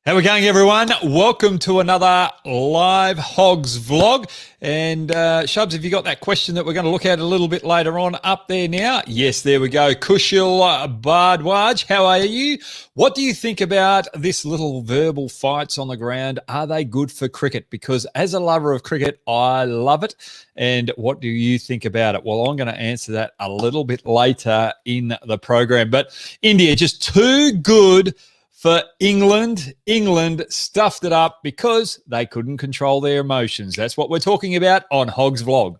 How are we going, everyone? Welcome to another live Hogs vlog. And Shubs, have you got that question that we're going to look at a little bit later on up there now? Yes, there we go. Kushil Bardwaj, how are you? What do you think about this little verbal fights on the ground? Are they good for cricket? Because as a lover of cricket, I love it. And what do you think about it? Well, I'm going to answer that a little bit later in the program. But India, just too good for England. England stuffed it up because they couldn't control their emotions. That's what we're talking about on Hogs Vlog.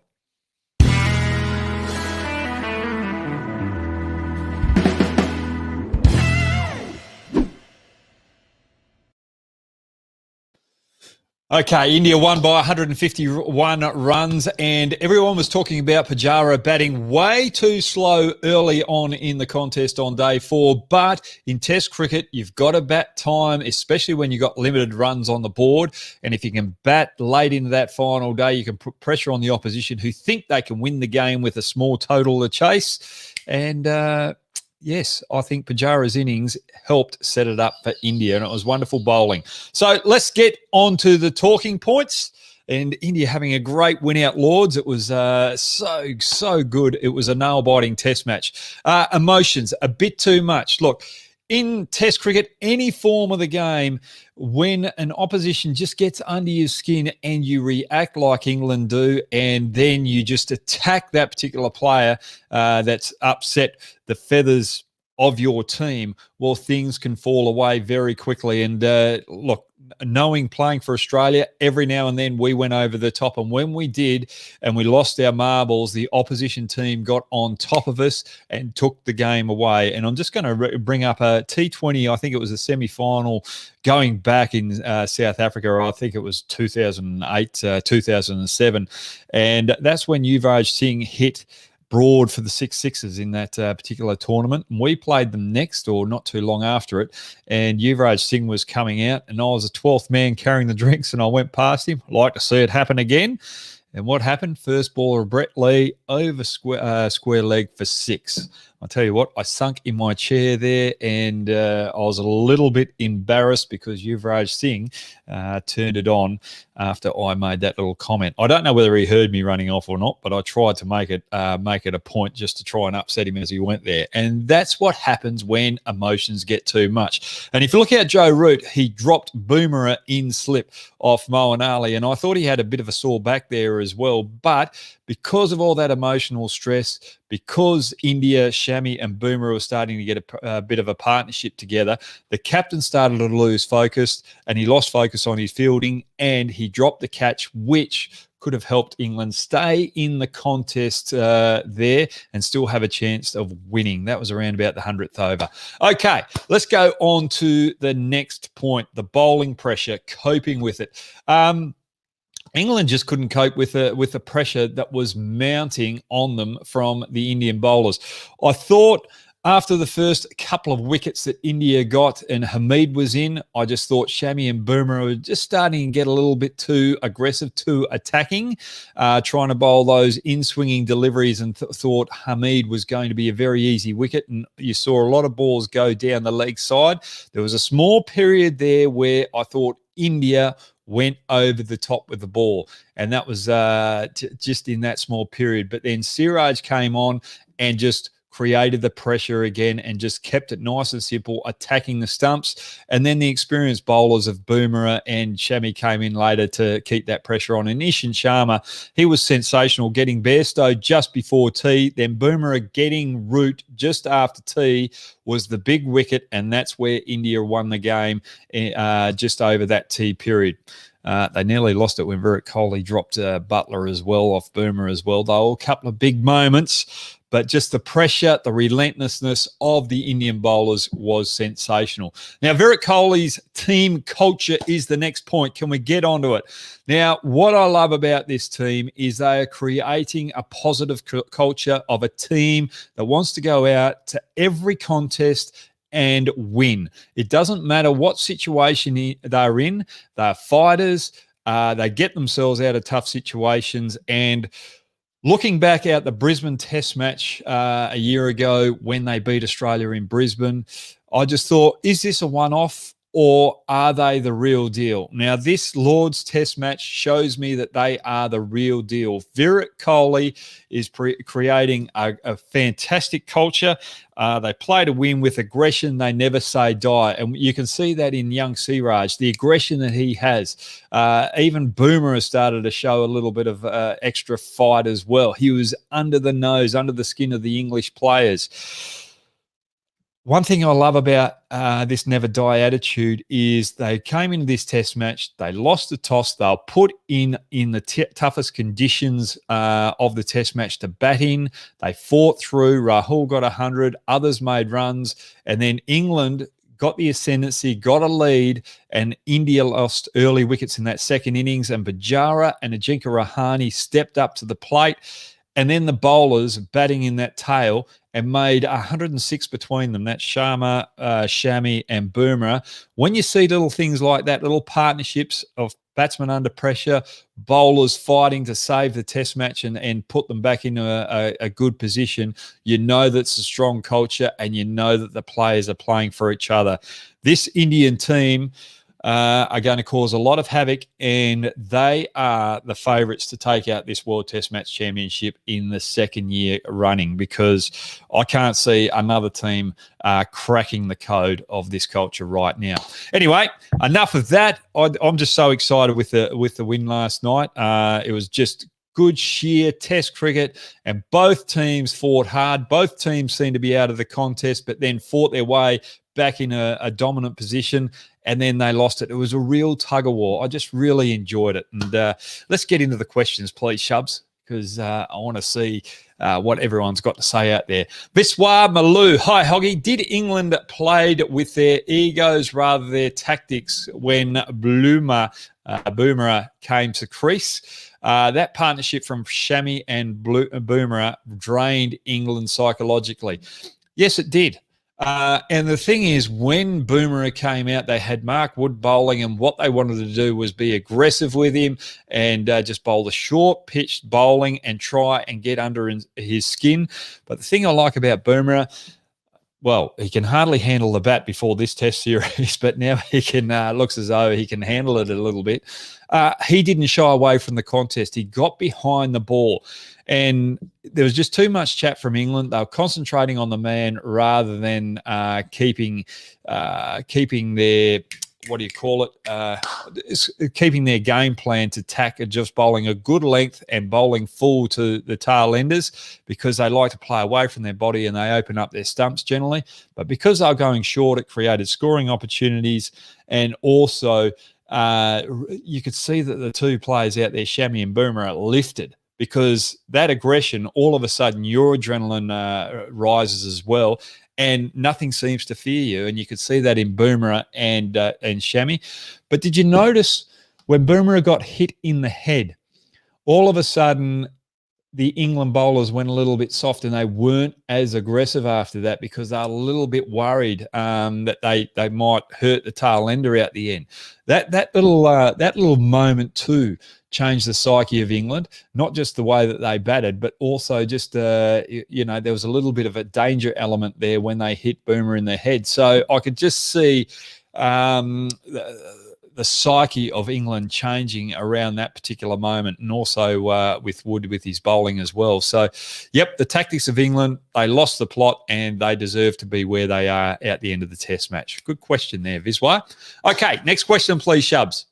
Okay, India won by 151 runs, and everyone was talking about Pujara batting way too slow early on in the contest on day 4. But in Test cricket, you've got to bat time, especially when you've got limited runs on the board. And if you can bat late into that final day, you can put pressure on the opposition who think they can win the game with a small total to chase. And yes, I think Pujara's innings helped set it up for India, and it was wonderful bowling. So let's get on to the talking points. And India having a great win out Lords. It was so good. It was a nail-biting test match. Emotions, a bit too much. Look, in Test cricket, any form of the game, when an opposition just gets under your skin and you react like England do, and then you just attack that particular player that's upset the feathers of your team, well, things can fall away very quickly. And look, playing for Australia, every now and then we went over the top. And when we did and we lost our marbles, the opposition team got on top of us and took the game away. And I'm just going to bring up a T20, I think it was a semi-final going back in South Africa. I think it was 2008, 2007. And that's when Yuvraj Singh hit Broad for the 6 sixes in that particular tournament. And we played them next or not too long after it. And Yuvraj Singh was coming out, and I was the 12th man carrying the drinks, and I went past him. I'd like to see it happen again. And what happened? First baller, Brett Lee, over square leg for 6. I'll tell you what, I sunk in my chair there, and I was a little bit embarrassed because Yuvraj Singh turned it on after I made that little comment. I don't know whether he heard me running off or not, but I tried to make it a point just to try and upset him as he went there. And that's what happens when emotions get too much. And if you look at Joe Root, he dropped Boomerang in slip off Moeen Ali, and I thought he had a bit of a sore back there as well. But because of all that emotional stress, because India, Shami and Boomerang were starting to get a bit of a partnership together, the captain started to lose focus, and he lost focus on his fielding, and he dropped the catch, which could have helped England stay in the contest there and still have a chance of winning. That was around about the 100th over. Okay, let's go on to the next point, the bowling pressure, coping with it. England just couldn't cope with the pressure that was mounting on them from the Indian bowlers. I thought after the first couple of wickets that India got and Hamid was in, I just thought Shami and Boomerang were just starting to get a little bit too aggressive, too attacking, trying to bowl those in-swinging deliveries, and thought Hamid was going to be a very easy wicket. And you saw a lot of balls go down the leg side. There was a small period there where I thought India went over the top with the ball, and that was just in that small period. But then Siraj came on and just created the pressure again and just kept it nice and simple, attacking the stumps. And then the experienced bowlers of Boomerang and Shami came in later to keep that pressure on. And Ishant Sharma, he was sensational, getting Bairstow just before tea. Then Boomerang getting Root just after tea was the big wicket, and that's where India won the game just over that tea period. They nearly lost it when Virat Kohli dropped Butler as well off Boomerang as well. They were a couple of big moments, but just the pressure, the relentlessness of the Indian bowlers was sensational. Now, Virat Kohli's team culture is the next point. Can we get onto it? Now, what I love about this team is they are creating a positive culture of a team that wants to go out to every contest and win. It doesn't matter what situation they're in. They're fighters. They get themselves out of tough situations. And looking back at the Brisbane Test match a year ago when they beat Australia in Brisbane, I just thought, is this a one-off? or are they the real deal? Now, this Lord's Test match shows me that they are the real deal. Virat Kohli is creating a fantastic culture. They play to win with aggression. They never say die. And you can see that in young Siraj, the aggression that he has. Even Boomer has started to show a little bit of extra fight as well. He was under the nose, under the skin of the English players. One thing I love about this never die attitude is they came into this test match, they lost the toss, they were put in the toughest conditions of the test match to bat in. They fought through. Rahul got 100, others made runs, and then England got the ascendancy, got a lead, and India lost early wickets in that second innings, and Pujara and Ajinkya Rahane stepped up to the plate. And then the bowlers batting in that tail and made 106 between them. That's Sharma, Shami and Bumrah. When you see little things like that, little partnerships of batsmen under pressure, bowlers fighting to save the test match and put them back into a good position, you know that's a strong culture and you know that the players are playing for each other. This Indian team are going to cause a lot of havoc, and they are the favourites to take out this World Test Match Championship in the second year running, because I can't see another team cracking the code of this culture right now. Anyway, enough of that. I'm just so excited with the win last night. It was just good sheer test cricket, and both teams fought hard. Both teams seemed to be out of the contest, but then fought their way back in a dominant position, and then they lost it. It was a real tug of war. I just really enjoyed it. And let's get into the questions, please, Shubs, because I want to see what everyone's got to say out there. Biswa Malou, hi, Hoggy. Did England played with their egos rather than their tactics when Bumrah came to crease? That partnership from Shami and Bumrah drained England psychologically. Yes, it did. And the thing is, when Bumrah came out, they had Mark Wood bowling, and what they wanted to do was be aggressive with him and just bowl the short-pitched bowling and try and get under his skin. But the thing I like about Bumrah, well, he can hardly handle the bat before this test series, but now he can, looks as though he can handle it a little bit. He didn't shy away from the contest. He got behind the ball, and there was just too much chat from England. They were concentrating on the man rather than keeping their, what do you call it, keeping their game plan to tack and just bowling a good length and bowling full to the tail enders, because they like to play away from their body and they open up their stumps generally. But because they were going short, it created scoring opportunities, and also you could see that the two players out there, Shami and Bumrah, lifted, because that aggression, all of a sudden your adrenaline rises as well, and nothing seems to fear you. And you could see that in Bumrah and Shami. But did you notice when Bumrah got hit in the head, all of a sudden the England bowlers went a little bit soft and they weren't as aggressive after that, because they were a little bit worried that they might hurt the tail ender out the end. That little moment too changed the psyche of England, not just the way that they batted, but also just there was a little bit of a danger element there when they hit Bumrah in the head. So I could just see the psyche of England changing around that particular moment, and also with Wood with his bowling as well. So, yep, the tactics of England, they lost the plot and they deserve to be where they are at the end of the test match. Good question there, Viswa. Okay, next question, please, Shubs.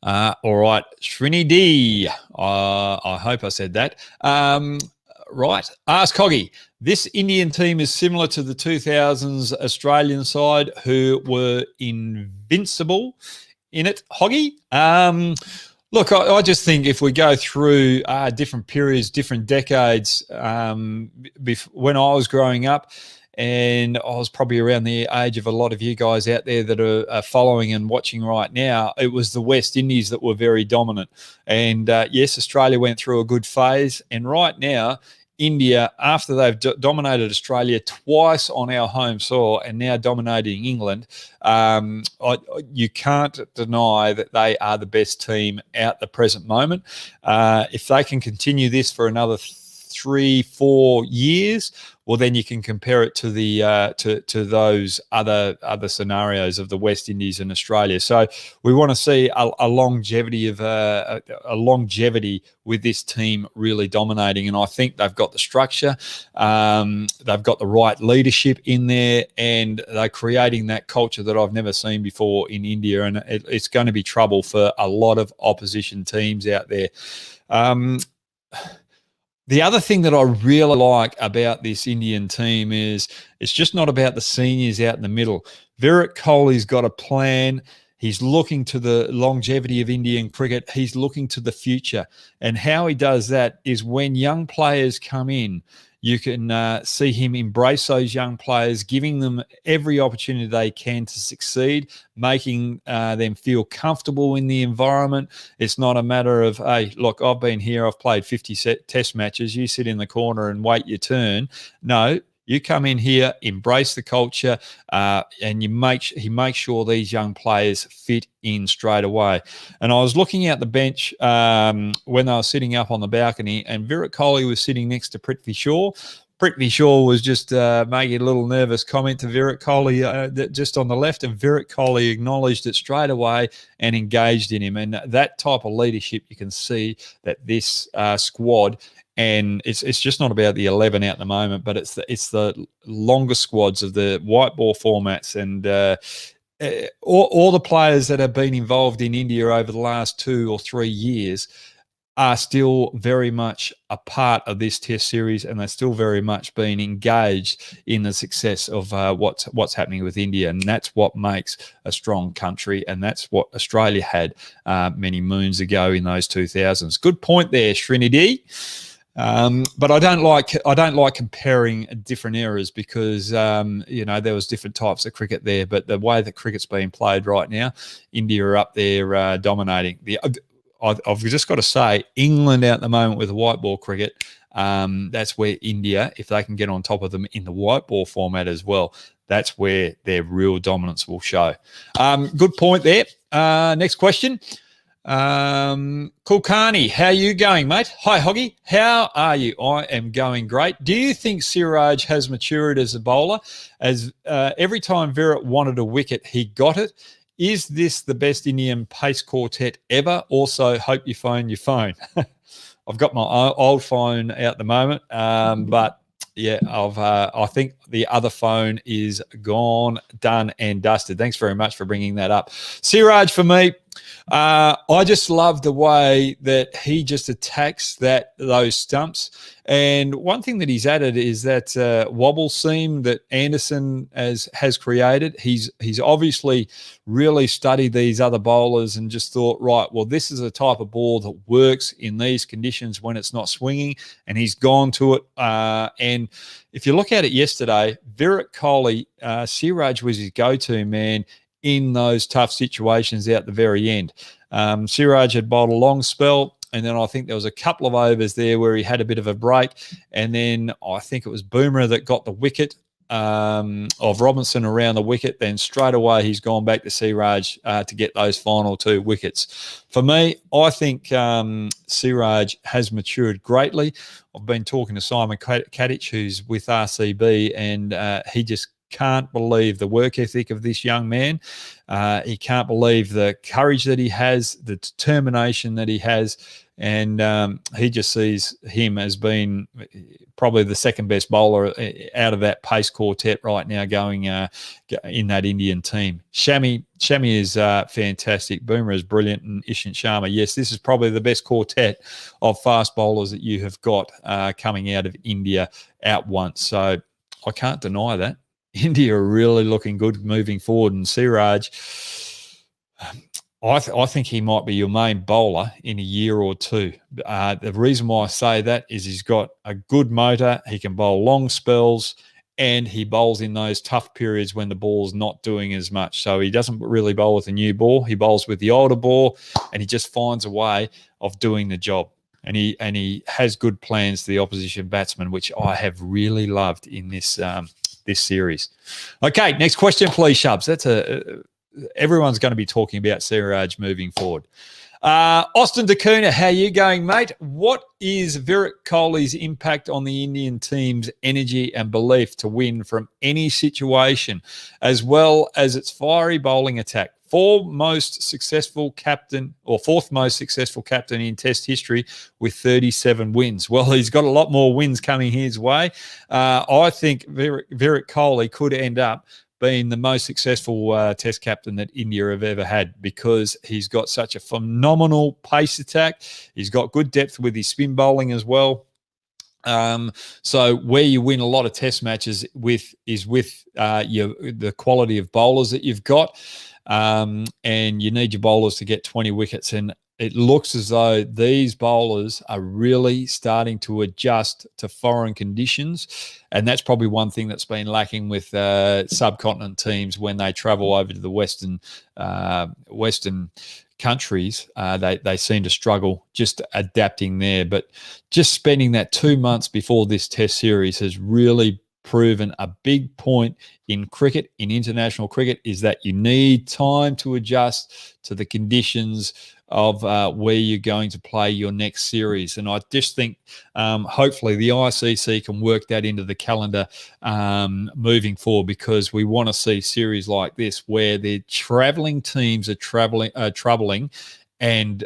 All right, Srini D. I hope I said that. Right. Ask Hoggy. This Indian team is similar to the 2000s Australian side who were invincible in it, Hoggy. Look, I just think if we go through different periods, different decades, when I was growing up, and I was probably around the age of a lot of you guys out there that are following and watching right now, it was the West Indies that were very dominant. And yes, Australia went through a good phase. And right now, India, after they've dominated Australia twice on our home soil and now dominating England, you can't deny that they are the best team at the present moment. If they can continue this for another 3-4 years, well, then you can compare it to the to those other scenarios of the West Indies and Australia. So we want to see a longevity of a longevity with this team really dominating, and I think they've got the structure, they've got the right leadership in there, and they're creating that culture that I've never seen before in India, and it's going to be trouble for a lot of opposition teams out there. The other thing that I really like about this Indian team is it's just not about the seniors out in the middle. Virat Kohli's got a plan. He's looking to the longevity of Indian cricket. He's looking to the future. And how he does that is when young players come in, you can see him embrace those young players, giving them every opportunity they can to succeed, making them feel comfortable in the environment. It's not a matter of, hey, look, I've been here, I've played 50 test matches, you sit in the corner and wait your turn. No, you come in here, embrace the culture, and he makes sure these young players fit in straight away. And I was looking at the bench when they were sitting up on the balcony, and Virat Kohli was sitting next to Prithvi Shaw. Prithvi Shaw was just making a little nervous comment to Virat Kohli just on the left, and Virat Kohli acknowledged it straight away and engaged in him. And that type of leadership, you can see that this squad. And it's just not about the 11 out at the moment, but it's the longer squads of the white ball formats, and all the players that have been involved in India over the last 2 or 3 years are still very much a part of this Test series, and they're still very much being engaged in the success of what's happening with India, and that's what makes a strong country, and that's what Australia had many moons ago in those 2000s. Good point there, Srinidhi. But I don't like comparing different eras because there was different types of cricket there. But the way that cricket's being played right now, India are up there dominating. I've just got to say, England out at the moment with the white ball cricket, that's where India, if they can get on top of them in the white ball format as well, that's where their real dominance will show. Good point there. Next question. Kulkarni, how are you going, mate? Hi, Hoggy. How are you? I am going great. Do you think Siraj has matured as a bowler? As every time Virat wanted a wicket, he got it. Is this the best Indian pace quartet ever? Also, hope you phone your phone. I've got my old phone out at the moment, but yeah, I think the other phone is gone, done and dusted. Thanks very much for bringing that up. Siraj, for me, I just love the way that he just attacks those stumps. And one thing that he's added is that wobble seam that Anderson has created. He's obviously really studied these other bowlers and just thought, right, well, this is a type of ball that works in these conditions when it's not swinging, and he's gone to it. And if you look at it yesterday, Virat Kohli, Siraj was his go-to man in those tough situations out the very end. Siraj had bowled a long spell, and then I think there was a couple of overs there where he had a bit of a break, and then I think it was Bumrah that got the wicket of Robinson around the wicket. Then straight away he's gone back to Siraj to get those final 2 wickets. For me, I think Siraj has matured greatly. I've been talking to Simon Kadich, who's with RCB, and he just can't believe the work ethic of this young man. He can't believe the courage that he has, the determination that he has, and he just sees him as being probably the second best bowler out of that pace quartet right now going in that Indian team. Shami is fantastic. Bumrah is brilliant, and Ishant Sharma. Yes, this is probably the best quartet of fast bowlers that you have got coming out of India at once. So I can't deny that. India are really looking good moving forward, and Siraj, I think he might be your main bowler in a year or two. The reason why I say that is he's got a good motor, he can bowl long spells, and he bowls in those tough periods when the ball's not doing as much. So he doesn't really bowl with a new ball, he bowls with the older ball, and he just finds a way of doing the job. And he has good plans to the opposition batsman, which I have really loved in this series. Okay, next question, please, Shubs. Everyone's going to be talking about Siraj moving forward. Austin Dacuna, how you going, mate? What is Virat Kohli's impact on the Indian team's energy and belief to win from any situation, as well as its fiery bowling attack? Fourth most successful captain in Test history with 37 wins. Well, he's got a lot more wins coming his way. I think Virat Kohli could end up being the most successful Test captain that India have ever had, because he's got such a phenomenal pace attack. He's got good depth with his spin bowling as well. So where you win a lot of Test matches is with the quality of bowlers that you've got, and you need your bowlers to get 20 wickets. And it looks as though these bowlers are really starting to adjust to foreign conditions. And that's probably one thing that's been lacking with subcontinent teams when they travel over to the Western countries. They seem to struggle just adapting there. But just spending that 2 months before this Test series has really proven a big point in cricket, in international cricket, is that you need time to adjust to the conditions of where you're going to play your next series. And I just think hopefully the ICC can work that into the calendar moving forward, because we want to see series like this where the travelling teams are troubling and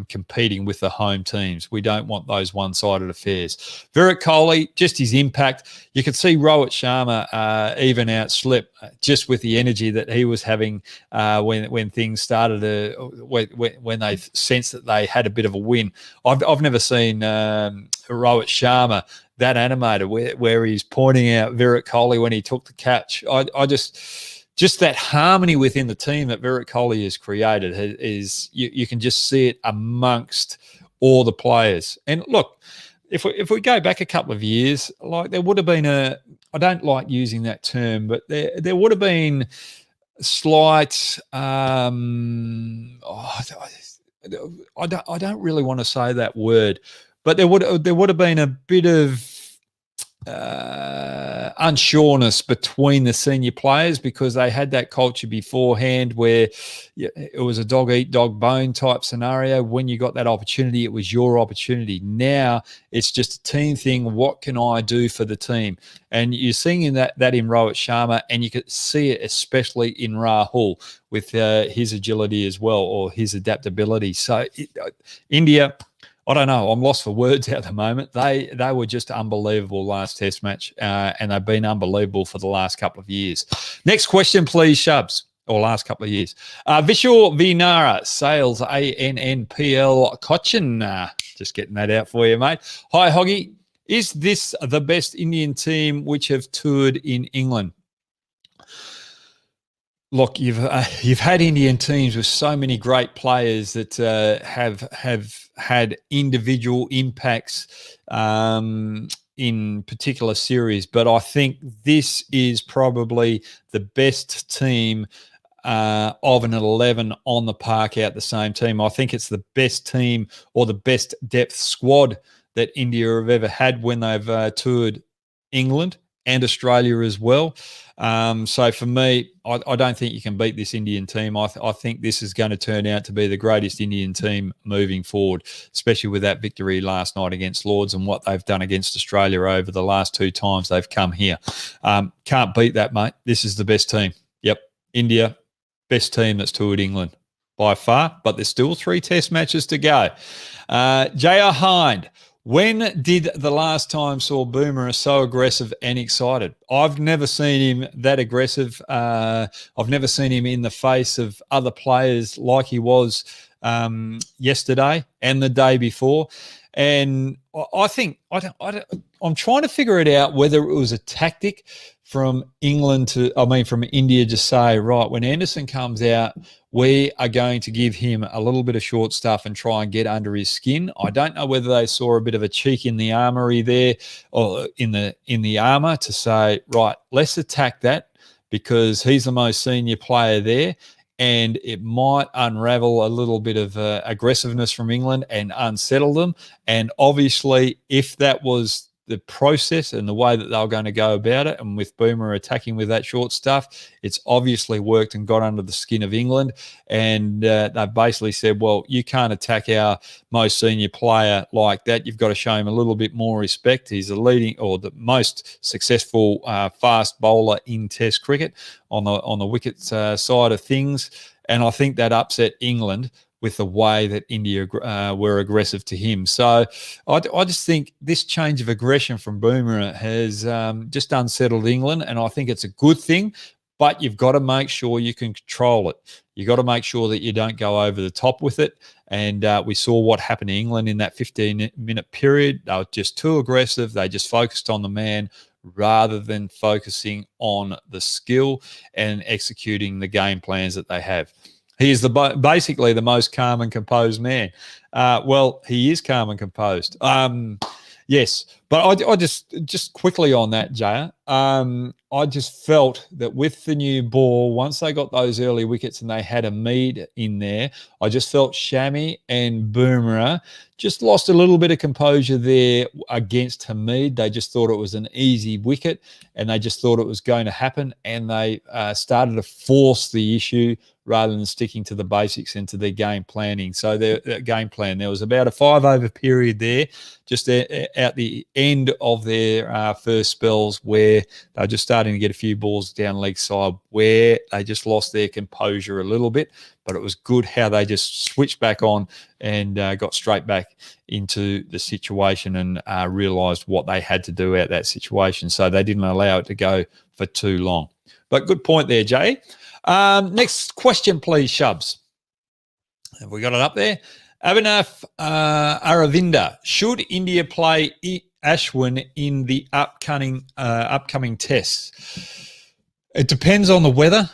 competing with the home teams. We don't want those one-sided affairs. Virat Kohli, just his impact. You could see Rohit Sharma even outslip just with the energy that he was having when things started when they sensed that they had a bit of a win. I've never seen Rohit Sharma that animated where he's pointing out Virat Kohli when he took the catch. Just that harmony within the team that Virat Kohli has created is you can just see it amongst all the players. And look, if we go back a couple of years, like there would have been I don't like using that term, but there would have been slight I don't really want to say that word, but there would have been a bit of unsureness between the senior players, because they had that culture beforehand where it was a dog eat dog bone type scenario. When you got that opportunity, it was your opportunity. Now it's just a team thing. What can I do for the team? And you're seeing that in Rohit Sharma, and you could see it especially in Rahul with his agility as well, or his adaptability. So India, I don't know. I'm lost for words at the moment. They were just unbelievable last Test match, and they've been unbelievable for the last couple of years. Next question, please, Shubs, or last couple of years. Vishal Vinara, Sales, ANNPL, Cochin. Just getting that out for you, mate. Hi, Hoggy. Is this the best Indian team which have toured in England? Look, you've had Indian teams with so many great players that have had individual impacts in particular series, but I think this is probably the best team of an 11 on the park out the same team. I think it's the best team or the best depth squad that India have ever had when they've toured England and Australia as well. So for me, I don't think you can beat this Indian team. I think this is going to turn out to be the greatest Indian team moving forward, especially with that victory last night against Lords and what they've done against Australia over the last two times they've come here. Can't beat that, mate. This is the best team. Yep, India, best team that's toured England by far, but there's still 3 Test matches to go. J.R. Hind, when did the last time saw Boomer so aggressive and excited? I've never seen him that aggressive. I've never seen him in the face of other players like he was yesterday and the day before. And I think I'm trying to figure it out whether it was a tactic from from India to say, right, when Anderson comes out, we are going to give him a little bit of short stuff and try and get under his skin. I don't know whether they saw a bit of a cheek in the armory there, or in the armour, to say, right, let's attack that because he's the most senior player there, and it might unravel a little bit of aggressiveness from England and unsettle them. And obviously, if that was the process and the way that they were going to go about it, and with Boomer attacking with that short stuff, it's obviously worked and got under the skin of England. And they've basically said, well, you can't attack our most senior player like that. You've got to show him a little bit more respect. He's the leading or the most successful fast bowler in Test cricket on the wicket side of things. And I think that upset England with the way that India were aggressive to him. So I just think this change of aggression from Boomer has just unsettled England, and I think it's a good thing, but you've got to make sure you can control it. You've got to make sure that you don't go over the top with it. And we saw what happened to England in that 15-minute period. They were just too aggressive. They just focused on the man rather than focusing on the skill and executing the game plans that they have. He is basically the most calm and composed man. Well, he is calm and composed. Yes, but I just quickly on that, Jaya, I just felt that with the new ball, once they got those early wickets and they had a Mead in there, I just felt Shami and Boomerang just lost a little bit of composure there against Hamid. They just thought it was an easy wicket and they just thought it was going to happen, and they started to force the issue rather than sticking to the basics and to their game planning. So their game plan, there was about a 5-over period there, just at the end of their first spells where they were just starting to get a few balls down leg side where they just lost their composure a little bit. But it was good how they just switched back on and got straight back into the situation and realised what they had to do at that situation. So they didn't allow it to go for too long. But good point there, Jay. Next question, please, Shubs. Have we got it up there? Abhinav Aravinda. Should India play Ashwin in the upcoming tests? It depends on the weather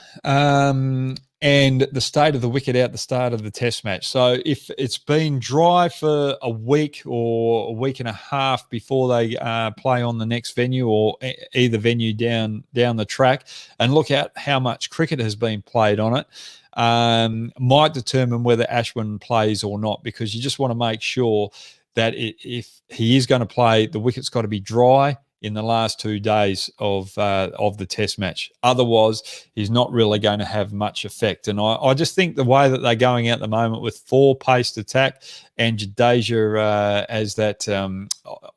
and the state of the wicket at the start of the test match. So if it's been dry for a week or a week and a half before they play on the next venue or either venue down the track, and look at how much cricket has been played on it, might determine whether Ashwin plays or not, because you just want to make sure that if he is going to play, the wicket's got to be dry in the last 2 days of the test match. Otherwise, he's not really going to have much effect. And I just think the way that they're going at the moment with 4-paced attack and Jadeja as that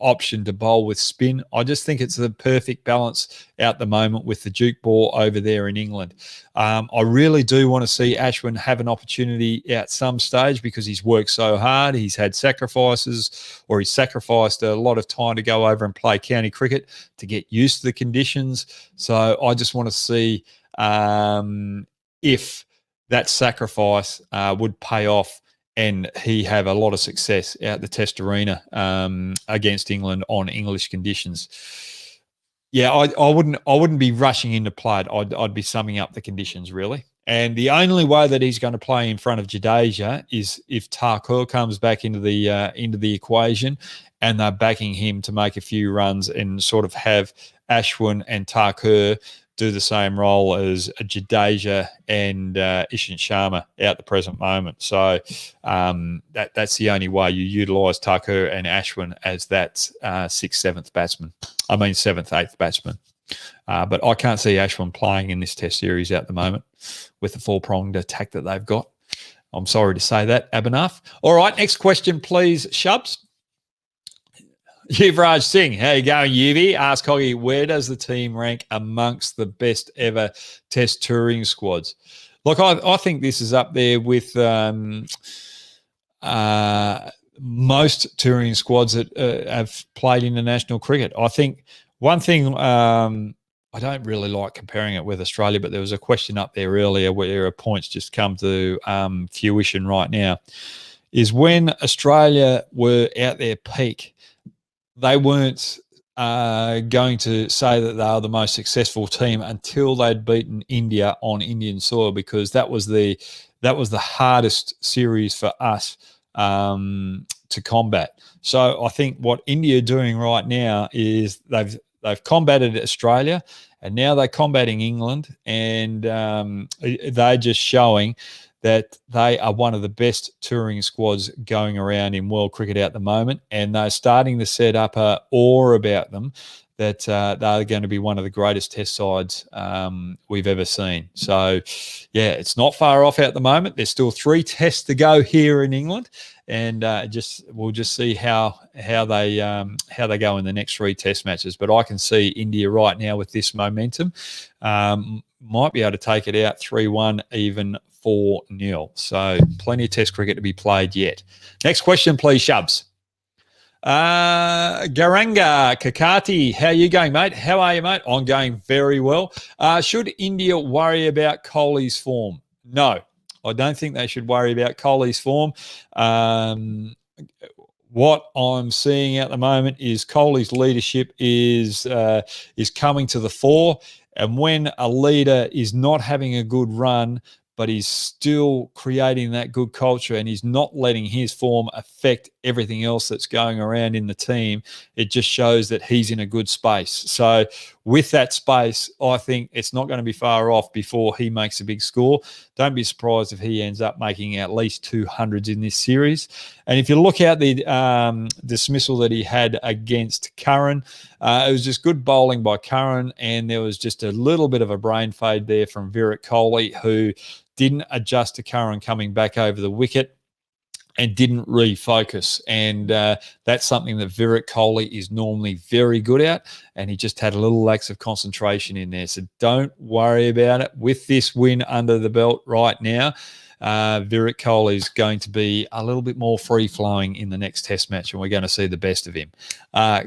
option to bowl with spin, I just think it's the perfect balance at the moment with the Duke ball over there in England. I really do want to see Ashwin have an opportunity at some stage because he's worked so hard. He's had sacrifices, or he's sacrificed a lot of time to go over and play county cricket to get used to the conditions. So I just want to see if that sacrifice would pay off and he have a lot of success out the test arena against England on English conditions. Yeah, I wouldn't be rushing into play it. I'd be summing up the conditions, really. And the only way that he's going to play in front of Jadeja is if Thakur comes back into the equation and they're backing him to make a few runs and sort of have Ashwin and Thakur do the same role as Jadeja and Ishant Sharma at the present moment. So that's the only way you utilise Thakur and Ashwin as that 6th, 7th batsman. I mean 7th, 8th batsman. But I can't see Ashwin playing in this test series at the moment with the 4-pronged attack that they've got. I'm sorry to say that, Abhinav. All right, next question, please, Shubs. Yuvraj Singh, how you going, Yuvi? Ask Hoggy, where does the team rank amongst the best ever test touring squads? Look, I think this is up there with most touring squads that have played international cricket. I think one thing, I don't really like comparing it with Australia, but there was a question up there earlier where a point's just come to fruition right now, is when Australia were at their peak, they weren't going to say that they were the most successful team until they'd beaten India on Indian soil, because that was the hardest series for us to combat. So I think what India are doing right now is they've combated Australia, and now they're combating England, and they're just showing that they are one of the best touring squads going around in world cricket at the moment, and they're starting to set up a awe about them that they're going to be one of the greatest test sides we've ever seen. So, yeah, it's not far off at the moment. There's still 3 tests to go here in England, and we'll just see how they go in the next 3 test matches. But I can see India right now with this momentum might be able to take it out 3-1, even 4-0. So plenty of test cricket to be played yet. Next question, please, Shubs. Garanga Kakati, how are you going, mate? How are you, mate? I'm going very well. Should India worry about Kohlis' form? No, I don't think they should worry about Kohlis' form. What I'm seeing at the moment is Kohlis' leadership is coming to the fore, and when a leader is not having a good run, but he's still creating that good culture and he's not letting his form affect everything else that's going around in the team, it just shows that he's in a good space. So with that space, I think it's not going to be far off before he makes a big score. Don't be surprised if he ends up making at least 200s in this series. And if you look at the dismissal that he had against Curran, it was just good bowling by Curran, and there was just a little bit of a brain fade there from Virat Kohli, who didn't adjust to Curran coming back over the wicket and didn't refocus. And that's something that Virat Kohli is normally very good at, and he just had a little lax of concentration in there. So don't worry about it. With this win under the belt right now, Virat Kohli is going to be a little bit more free-flowing in the next test match, and we're going to see the best of him.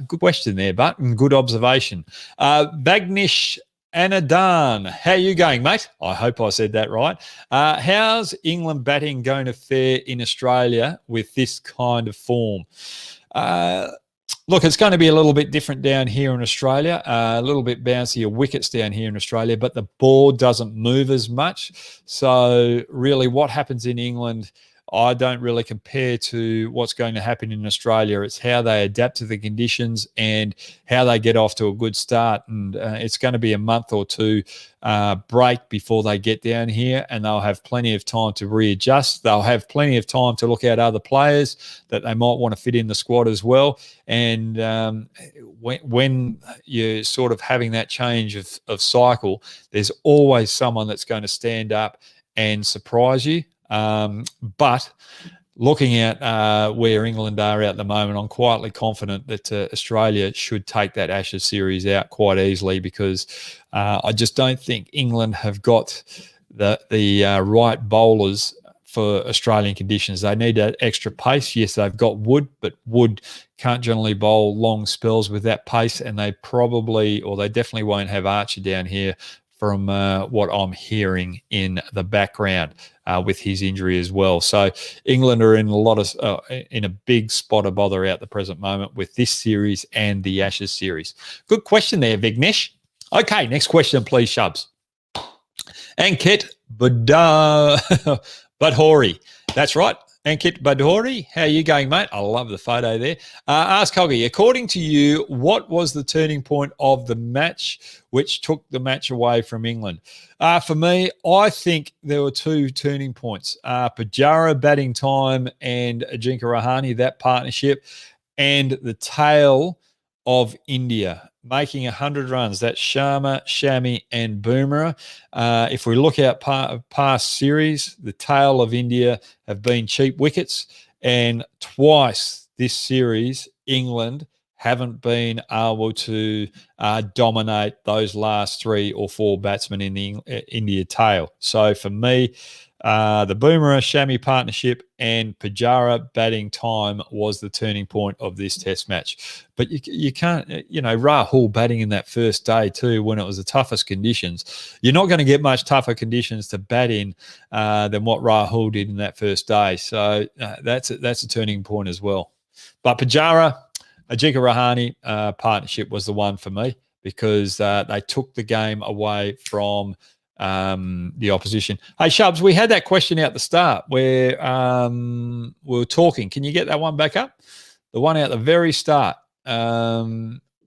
Good question there, Button. Good observation. Bagnish Anadan, how are you going, mate? I hope I said that right. How's England batting going to fare in Australia with this kind of form? Look, it's going to be a little bit different down here in Australia, a little bit bouncier wickets down here in Australia, but the ball doesn't move as much. So really what happens in England, I don't really compare to what's going to happen in Australia. It's how they adapt to the conditions and how they get off to a good start. And it's going to be a month or two break before they get down here, and they'll have plenty of time to readjust. They'll have plenty of time to look at other players that they might want to fit in the squad as well. And when you're sort of having that change of cycle, there's always someone that's going to stand up and surprise you. But looking at where England are at the moment, I'm quietly confident that Australia should take that Ashes series out quite easily, because I just don't think England have got the right bowlers for Australian conditions. They need that extra pace. Yes, they've got Wood, but Wood can't generally bowl long spells with that pace, and they definitely won't have Archer down here from what I'm hearing in the background with his injury as well. So England are in a big spot of bother at the present moment with this series and the Ashes series. Good question there, Vignesh. Okay, next question, please, Shubs. Ankit Badhori. That's right. Ankit Badhori, how are you going, mate? I love the photo there. Ask Hoggy, according to you, what was the turning point of the match which took the match away from England? For me, I think there were 2 turning points. Pujara batting time and Ajinkya Rahane, that partnership, and the tail of India making 100 runs. That's Sharma, Shami, and Bumrah. If we look at past series, the tail of India have been cheap wickets, and twice this series, England haven't been able to dominate those last 3 or 4 batsmen in the India tail. So for me, the Bumrah Shami partnership and Pujara batting time was the turning point of this test match. But you can't, Rahul batting in that first day too, when it was the toughest conditions. You're not going to get much tougher conditions to bat in than what Rahul did in that first day. So that's a turning point as well. But Pujara, Ajinkya Rahane partnership was the one for me, because they took the game away from the opposition. Hey, Shubs, we had that question out the start where we were talking. Can you get that one back up? The one out the very start,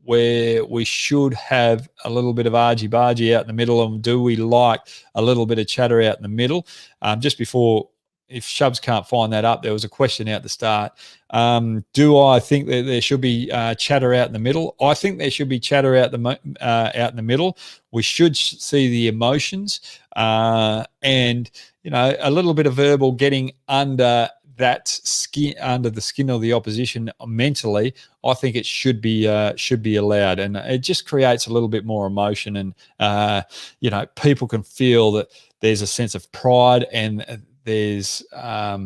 where we should have a little bit of argy-bargy out in the middle, and do we like a little bit of chatter out in the middle? Just before, if Shubs can't find that up, there was a question out the start. Do I think that there should be chatter out in the middle? I think there should be chatter out in the middle. We should see the emotions and, you know, a little bit of verbal getting under that skin, under the skin of the opposition mentally. I think it should be allowed, and it just creates a little bit more emotion, and you know, people can feel that there's a sense of pride, and there's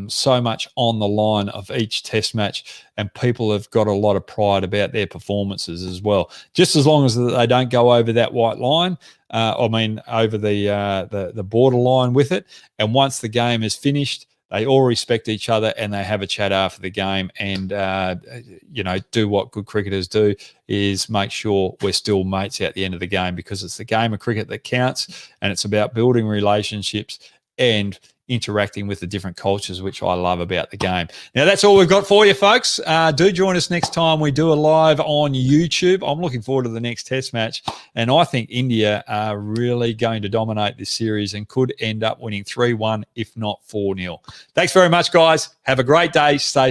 so much on the line of each test match, and people have got a lot of pride about their performances as well. Just as long as they don't go over that white line, over the borderline with it. And once the game is finished, they all respect each other, and they have a chat after the game, and you know, do what good cricketers do, is make sure we're still mates at the end of the game, because it's the game of cricket that counts, and it's about building relationships and interacting with the different cultures, which I love about the game. Now, that's all we've got for you, folks. Do join us next time we do a live on YouTube. I'm looking forward to the next test match, and I think India are really going to dominate this series and could end up winning 3-1, if not 4-0. Thanks very much, guys. Have a great day. Stay